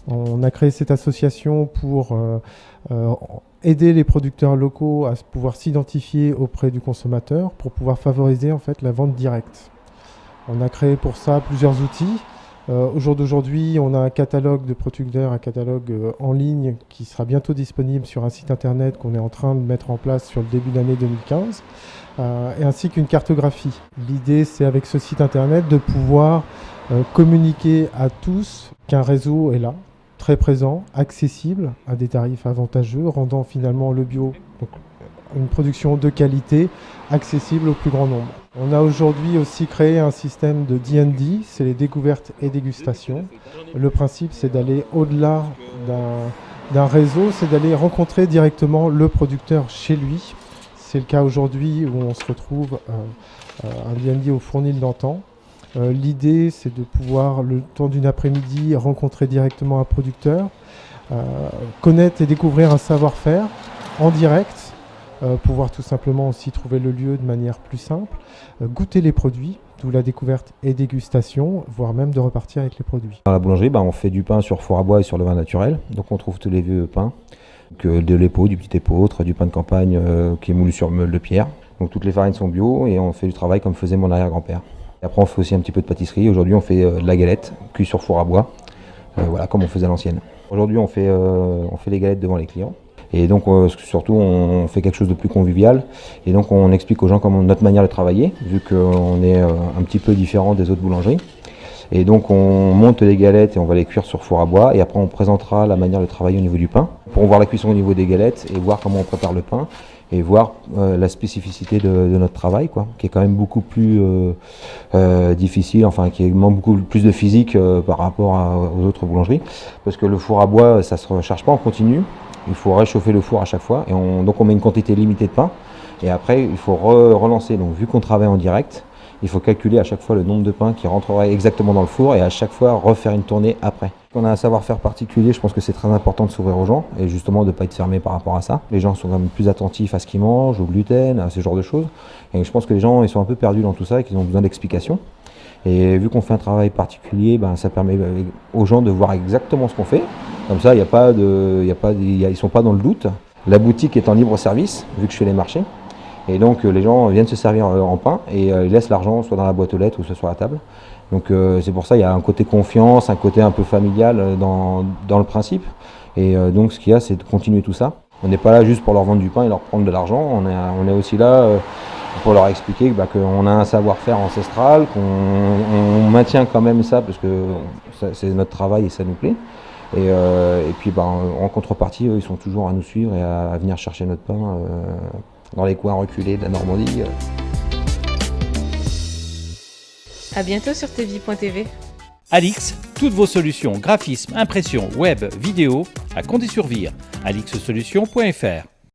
On a créé cette association pour aider les producteurs locaux à pouvoir s'identifier auprès du consommateur pour pouvoir favoriser en fait la vente directe. On a créé pour ça plusieurs outils. Au jour d'aujourd'hui, on a un catalogue de producteurs, un catalogue en ligne qui sera bientôt disponible sur un site internet qu'on est en train de mettre en place sur le début de l'année 2015, et ainsi qu'une cartographie. L'idée, c'est avec ce site internet de pouvoir communiquer à tous qu'un réseau est là, très présent, accessible, à des tarifs avantageux, rendant finalement le bio, donc une production de qualité, accessible au plus grand nombre. On a aujourd'hui aussi créé un système de D&D, c'est les découvertes et dégustations. Le principe, c'est d'aller au-delà d'un réseau, c'est d'aller rencontrer directement le producteur chez lui. C'est le cas aujourd'hui où on se retrouve un D&D au Fournil d'Antan. L'idée, c'est de pouvoir, le temps d'une après-midi, rencontrer directement un producteur, connaître et découvrir un savoir-faire en direct, pouvoir tout simplement aussi trouver le lieu de manière plus simple, goûter les produits, d'où la découverte et dégustation, voire même de repartir avec les produits. Dans la boulangerie, on fait du pain sur four à bois et sur le vin naturel, donc on trouve tous les vieux pains, de l'épeau, du petit épeautre, du pain de campagne qui est moulu sur meule de pierre. Donc toutes les farines sont bio et on fait du travail comme faisait mon arrière-grand-père. Et après on fait aussi un petit peu de pâtisserie. Aujourd'hui on fait de la galette cuite sur four à bois, voilà, comme on faisait à l'ancienne. Aujourd'hui on fait les galettes devant les clients. Et donc surtout on fait quelque chose de plus convivial et donc on explique aux gens comment notre manière de travailler vu qu'on est un petit peu différent des autres boulangeries. Et donc on monte les galettes et on va les cuire sur four à bois et après on présentera la manière de travailler au niveau du pain pour voir la cuisson au niveau des galettes et voir comment on prépare le pain et voir la spécificité de notre travail quoi, qui est quand même beaucoup plus difficile, enfin qui demande beaucoup plus de physique par rapport aux autres boulangeries parce que le four à bois ça se recharge pas en continu. Il faut réchauffer le four à chaque fois et donc on met une quantité limitée de pain et après il faut relancer. Donc vu qu'on travaille en direct, il faut calculer à chaque fois le nombre de pains qui rentrerait exactement dans le four et à chaque fois refaire une tournée après. On a un savoir-faire particulier, je pense que c'est très important de s'ouvrir aux gens et justement de ne pas être fermé par rapport à ça. Les gens sont quand même plus attentifs à ce qu'ils mangent, au gluten, à ce genre de choses. Et je pense que les gens ils sont un peu perdus dans tout ça et qu'ils ont besoin d'explications. Et vu qu'on fait un travail particulier, ça permet aux gens de voir exactement ce qu'on fait. Comme ça, ils ne sont pas dans le doute. La boutique est en libre service, vu que je fais les marchés. Et donc les gens viennent se servir en pain et ils laissent l'argent soit dans la boîte aux lettres ou soit sur la table. Donc c'est pour ça qu'il y a un côté confiance, un côté un peu familial dans le principe. Et donc ce qu'il y a, c'est de continuer tout ça. On n'est pas là juste pour leur vendre du pain et leur prendre de l'argent. On est aussi là pour leur expliquer qu'on a un savoir-faire ancestral, qu'on maintient quand même ça parce que c'est notre travail et ça nous plaît. Et puis en contrepartie, ils sont toujours à nous suivre et à venir chercher notre pain dans les coins reculés de la Normandie. À bientôt sur tv.tv. Alix, toutes vos solutions, graphisme, impression, web, vidéo, à Condé-sur-Vire. alixsolutions.fr